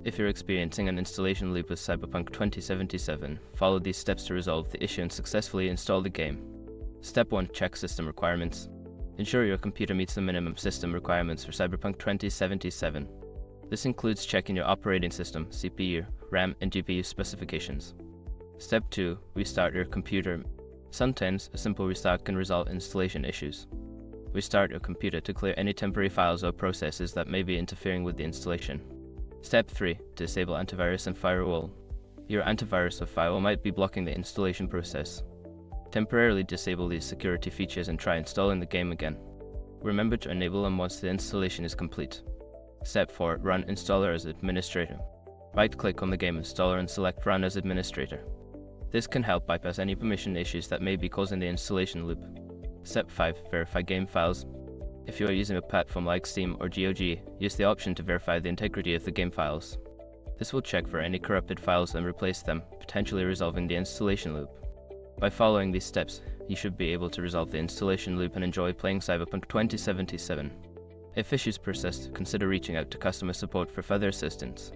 If you're experiencing an installation loop with Cyberpunk 2077, follow these steps to resolve the issue and successfully install the game. Step 1. Check system requirements. Ensure your computer meets the minimum system requirements for Cyberpunk 2077. This includes checking your operating system, CPU, RAM, and GPU specifications. Step 2. Restart your computer. Sometimes, a simple restart can resolve installation issues. Restart your computer to clear any temporary files or processes that may be interfering with the installation. Step 3. Disable antivirus and firewall. Your antivirus or firewall might be blocking the installation process. Temporarily disable these security features and try installing the game again. Remember to enable them once the installation is complete. Step 4. Run installer as administrator. Right-click on the game installer and select Run as administrator. This can help bypass any permission issues that may be causing the installation loop. Step 5. Verify game files. If you are using a platform like Steam or GOG, use the option to verify the integrity of the game files. This will check for any corrupted files and replace them, potentially resolving the installation loop. By following these steps, you should be able to resolve the installation loop and enjoy playing Cyberpunk 2077. If issues persist, consider reaching out to customer support for further assistance.